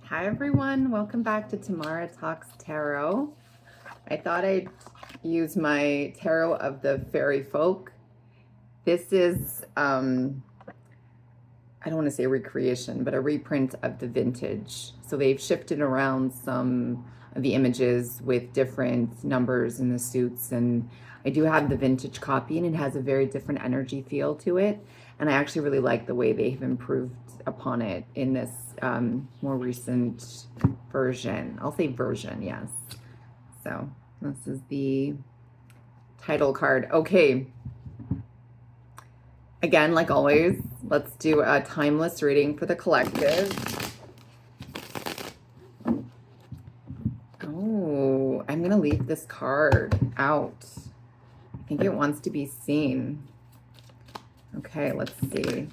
Hi everyone, welcome back to Tamara Talks Tarot. I thought I'd use my tarot of the fairy folk. This is, I don't want to say recreation, but a reprint of the vintage. So they've shifted around some of the images with different numbers in the suits, and I do have the vintage copy and it has a very different energy feel to it. And I actually really like the way they've improved upon it in this more recent version. I'll say version, yes. So this is the title card. Okay. Again, like always, let's do a timeless reading for the collective. Oh, I'm going to leave this card out. I think it wants to be seen. Okay, let's see.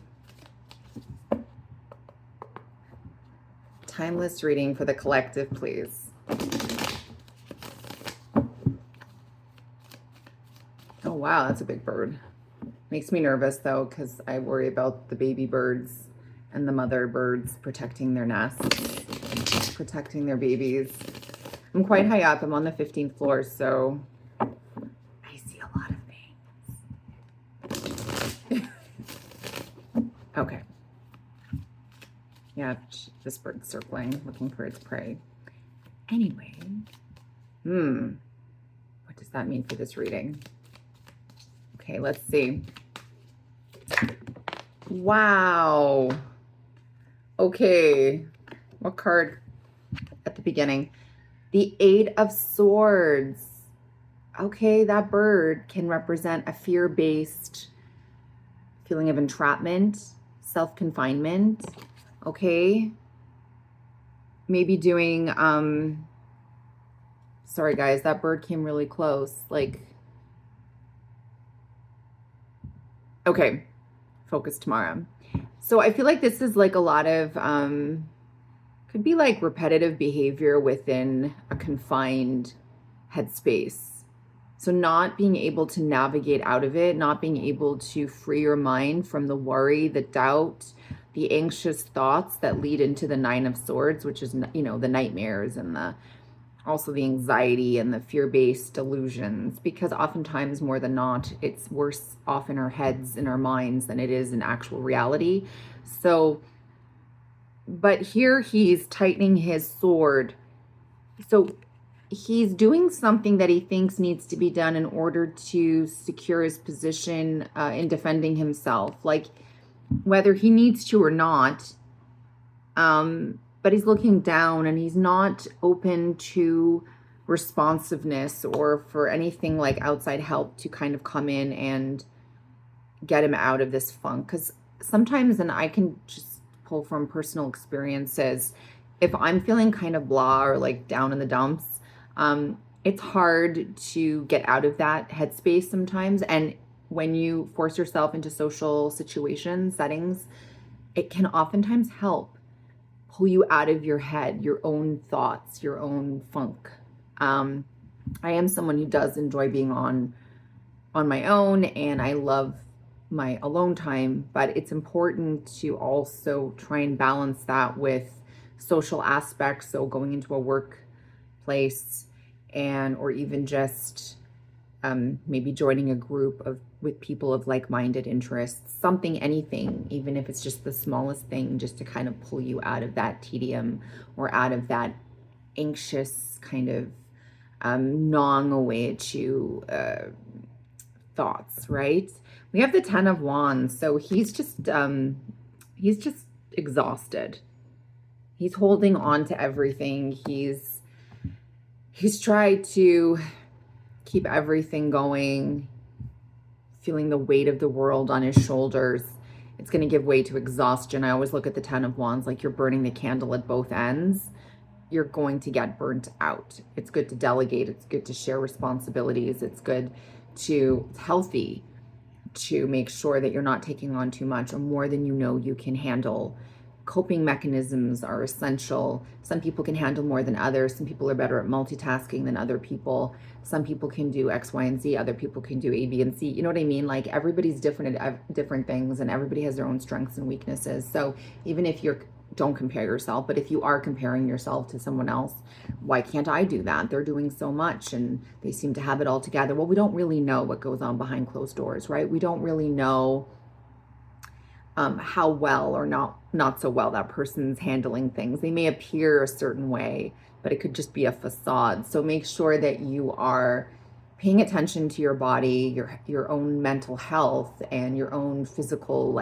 Timeless reading for the collective, please. Oh, wow, that's a big bird. Makes me nervous, though, because I worry about the baby birds and the mother birds protecting their nests, protecting their babies. I'm quite high up. I'm on the 15th floor, so I see a lot of things. Okay. Yeah, this bird's circling, looking for its prey. Anyway, what does that mean for this reading? Okay, let's see. Wow. Okay, what card at the beginning? The Eight of Swords. Okay, that bird can represent a fear-based feeling of entrapment, self-confinement. Okay, maybe doing, sorry guys, that bird came really close. Like, okay, focus tomorrow. So I feel like this is like a lot of, could be like repetitive behavior within a confined headspace. So not being able to navigate out of it, not being able to free your mind from the worry, the doubt, the anxious thoughts that lead into the Nine of Swords, which is, you know, the nightmares and also the anxiety and the fear-based delusions, because oftentimes more than not, it's worse off in our heads, in our minds, than it is in actual reality. So, but here he's tightening his sword. So he's doing something that he thinks needs to be done in order to secure his position in defending himself, like whether he needs to or not. But he's looking down and he's not open to responsiveness or for anything like outside help to kind of come in and get him out of this funk. Because sometimes, and I can just pull from personal experiences, if I'm feeling kind of blah or like down in the dumps, it's hard to get out of that headspace sometimes. And when you force yourself into social situations, settings, it can oftentimes help pull you out of your head, your own thoughts, your own funk. I am someone who does enjoy being on my own, and I love my alone time, but it's important to also try and balance that with social aspects. So going into a workplace or even just maybe joining a group with people of like-minded interests, something, anything, even if it's just the smallest thing, just to kind of pull you out of that tedium or out of that anxious kind of gnawing away at you thoughts, right? We have the Ten of Wands, so he's just exhausted. He's holding on to everything. He's tried to keep everything going, feeling the weight of the world on his shoulders. It's going to give way to exhaustion. I always look at the Ten of Wands like you're burning the candle at both ends. You're going to get burnt out. It's good to delegate. It's good to share responsibilities. It's healthy to make sure that you're not taking on too much or more than you know you can handle. Coping mechanisms are essential. Some people can handle more than others. Some people are better at multitasking than other people. Some people can do X, Y, and Z. Other people can do A, B, and C. You know what I mean? Like everybody's different at different things, and everybody has their own strengths and weaknesses. So even if you're don't compare yourself. But if you are comparing yourself to someone else, why can't I do that? They're doing so much and they seem to have it all together. Well, we don't really know what goes on behind closed doors, right? We don't really know how well or not so well that person's handling things. They may appear a certain way, but it could just be a facade. So make sure that you are paying attention to your body, your own mental health, and your own physical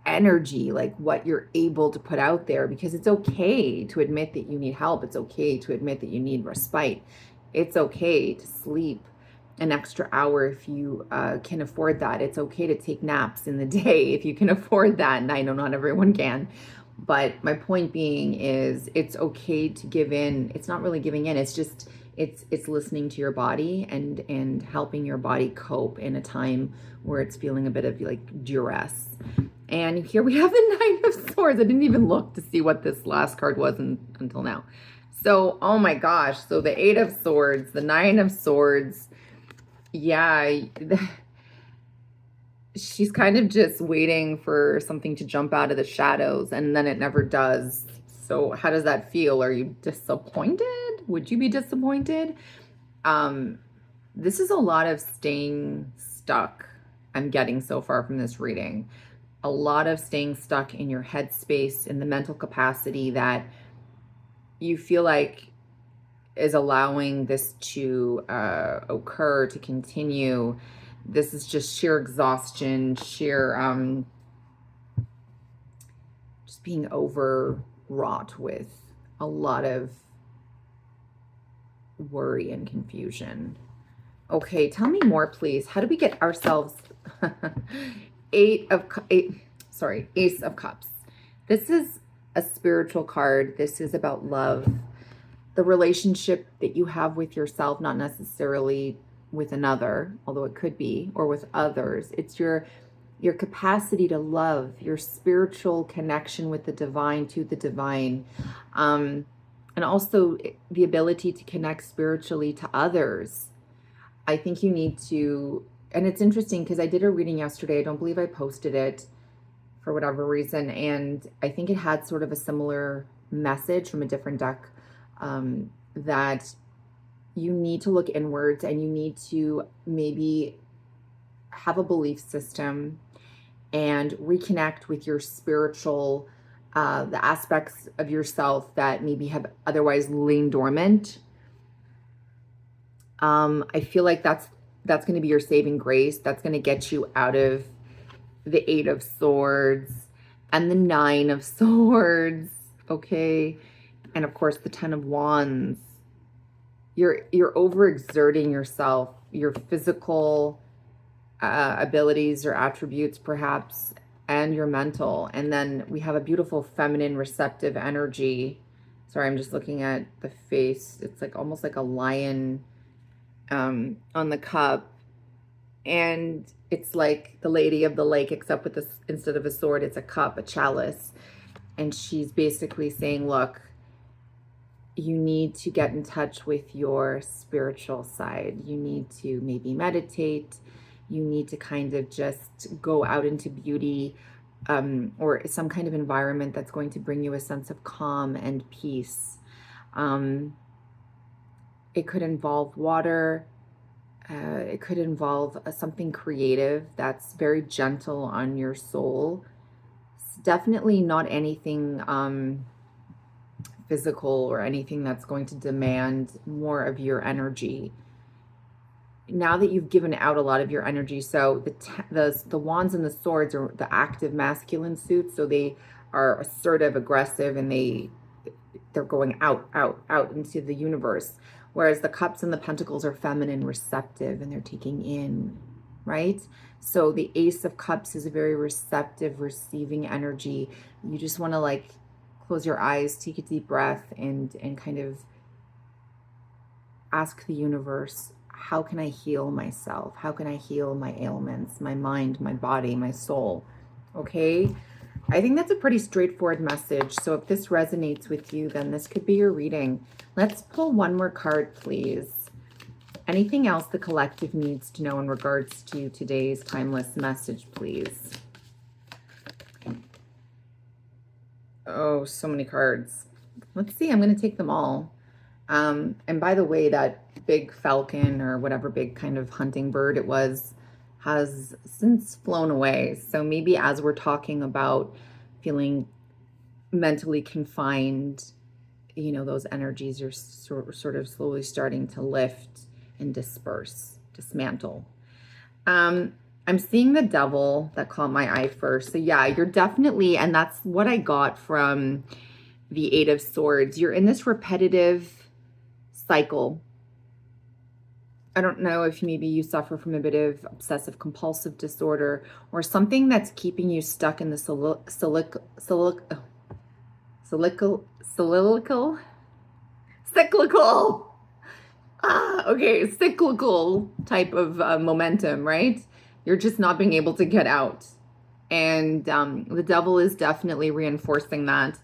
energy, like what you're able to put out there, because it's okay to admit that you need help. It's okay to admit that you need respite. It's okay to sleep an extra hour if you can afford that. It's okay to take naps in the day if you can afford that. And I know not everyone can. But my point being is it's okay to give in. It's not really giving in. It's just it's listening to your body and helping your body cope in a time where it's feeling a bit of like duress. And here we have the Nine of Swords. I didn't even look to see what this last card was until now. So, oh my gosh. So the Eight of Swords, the Nine of Swords. Yeah, she's kind of just waiting for something to jump out of the shadows, and then it never does. So how does that feel? Are you disappointed? Would you be disappointed? This is a lot of staying stuck I'm getting so far from this reading. A lot of staying stuck in your headspace, in the mental capacity that you feel like is allowing this to occur, to continue. This is just sheer exhaustion, sheer just being overwrought with a lot of worry and confusion. Okay, tell me more, please. How do we get ourselves Ace of Cups. This is a spiritual card. This is about love, the relationship that you have with yourself, not necessarily with another, although it could be, or with others. It's your capacity to love, your spiritual connection with the divine, to the divine, and also the ability to connect spiritually to others. I think you need to, and it's interesting because I did a reading yesterday. I don't believe I posted it for whatever reason, and I think it had sort of a similar message from a different deck, that you need to look inwards and you need to maybe have a belief system and reconnect with your spiritual, the aspects of yourself that maybe have otherwise lain dormant. I feel like that's going to be your saving grace. That's going to get you out of the Eight of Swords and the Nine of Swords. Okay. And of course the Ten of Wands. You're overexerting yourself, your physical abilities or attributes perhaps, and your mental. And then we have a beautiful feminine receptive energy. Sorry, I'm just looking at the face. It's like almost like a lion on the cup. And it's like the Lady of the Lake, except with this, instead of a sword, it's a cup, a chalice. And she's basically saying, look, you need to get in touch with your spiritual side. You need to maybe meditate. You need to kind of just go out into beauty, or some kind of environment that's going to bring you a sense of calm and peace. It could involve water. It could involve something creative that's very gentle on your soul. It's definitely not anything physical or anything that's going to demand more of your energy. Now that you've given out a lot of your energy, so the wands and the swords are the active masculine suits, so they are assertive, aggressive, and they're going out into the universe. Whereas the cups and the pentacles are feminine, receptive, and they're taking in, right? So the Ace of Cups is a very receptive, receiving energy. You just want to like close your eyes, take a deep breath, and kind of ask the universe, how can I heal myself? How can I heal my ailments, my mind, my body, my soul? Okay? I think that's a pretty straightforward message. So if this resonates with you, then this could be your reading. Let's pull one more card, please. Anything else the collective needs to know in regards to today's timeless message, please? Oh, so many cards. Let's see. I'm going to take them all. And by the way, that big falcon or whatever big kind of hunting bird it was has since flown away. So maybe as we're talking about feeling mentally confined, those energies are sort of slowly starting to lift and dismantle. I'm seeing the devil that caught my eye first. So yeah, you're definitely, and that's what I got from the Eight of Swords. You're in this repetitive cycle. I don't know if maybe you suffer from a bit of obsessive compulsive disorder or something that's keeping you stuck in the cyclical cyclical type of momentum, right? You're just not being able to get out. And the devil is definitely reinforcing that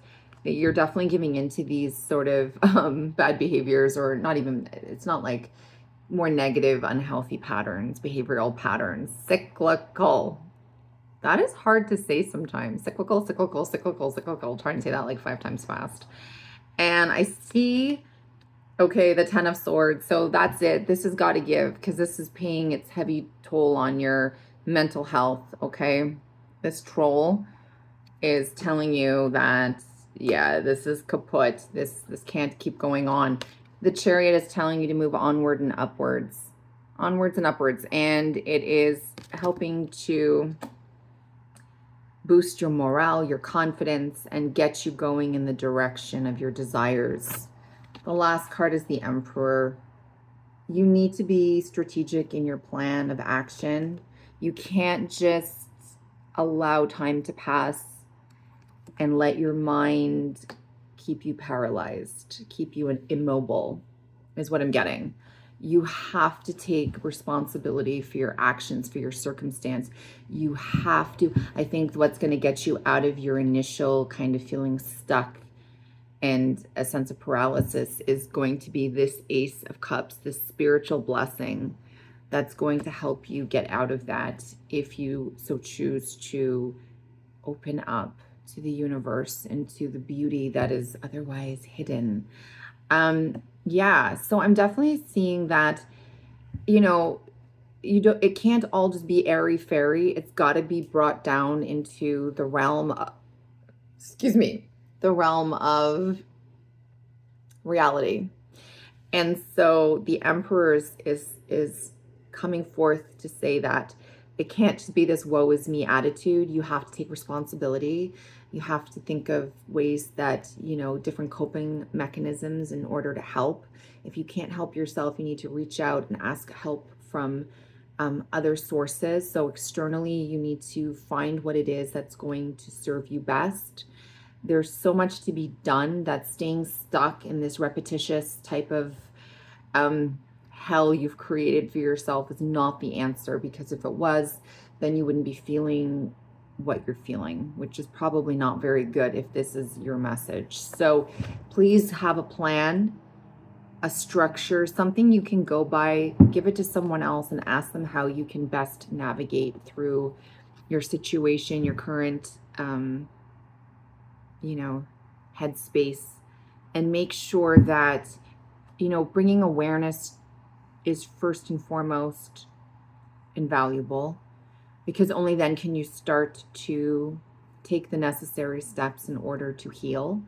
you're definitely giving into these sort of bad behaviors, or not even, it's not like more negative, unhealthy patterns, behavioral patterns. Cyclical. That is hard to say sometimes. Cyclical, cyclical, cyclical, cyclical. Trying to say that like 5 times fast. And I see, okay, the Ten of Swords. So that's it. This has got to give, because this is paying its heavy toll on your mental health, okay? This troll is telling you that, yeah, this is kaput. This can't keep going on. The Chariot is telling you to move onward and upwards. Onwards and upwards. And it is helping to boost your morale, your confidence, and get you going in the direction of your desires. The last card is the Emperor. You need to be strategic in your plan of action. You can't just allow time to pass and let your mind keep you paralyzed, keep you immobile, is what I'm getting. You have to take responsibility for your actions, for your circumstance. You have to. I think what's going to get you out of your initial kind of feeling stuck and a sense of paralysis is going to be this Ace of Cups, this spiritual blessing that's going to help you get out of that if you so choose to open up to the universe and to the beauty that is otherwise hidden. Yeah, so I'm definitely seeing that, it can't all just be airy fairy. It's got to be brought down into the realm of, the realm of reality. And so the Emperor is coming forth to say that it can't just be this woe is me attitude. You have to take responsibility. You have to think of ways that, different coping mechanisms in order to help. If you can't help yourself, you need to reach out and ask help from other sources. So externally, you need to find what it is that's going to serve you best. There's so much to be done that staying stuck in this repetitious type of hell you've created for yourself is not the answer, because if it was, then you wouldn't be feeling what you're feeling, which is probably not very good if this is your message. So please have a plan, a structure, something you can go by, give it to someone else and ask them how you can best navigate through your situation, your current headspace, and make sure that, bringing awareness is first and foremost invaluable, because only then can you start to take the necessary steps in order to heal.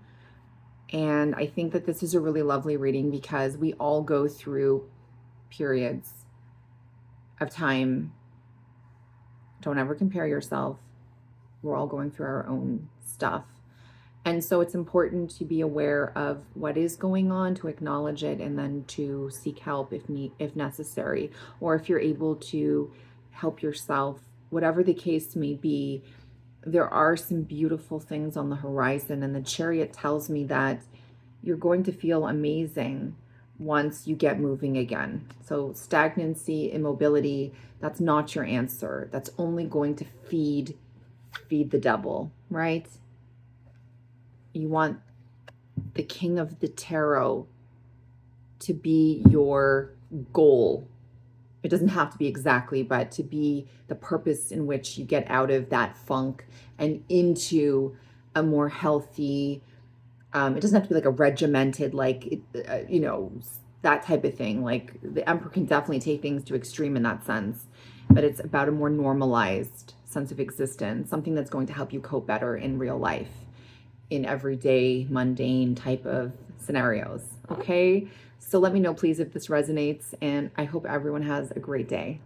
And I think that this is a really lovely reading because we all go through periods of time. Don't ever compare yourself. We're all going through our own stuff. And so it's important to be aware of what is going on, to acknowledge it, and then to seek help if necessary, or if you're able to help yourself, whatever the case may be. There are some beautiful things on the horizon, and the Chariot tells me that you're going to feel amazing once you get moving again. So stagnancy, immobility, that's not your answer. That's only going to feed the devil, right? You want the King of the Tarot to be your goal. It doesn't have to be exactly, but to be the purpose in which you get out of that funk and into a more healthy, it doesn't have to be like a regimented, like, that type of thing. Like the emperor can definitely take things to extreme in that sense, but it's about a more normalized sense of existence, something that's going to help you cope better in real life, in everyday, mundane type of scenarios. Okay. So let me know, please, if this resonates, and I hope everyone has a great day.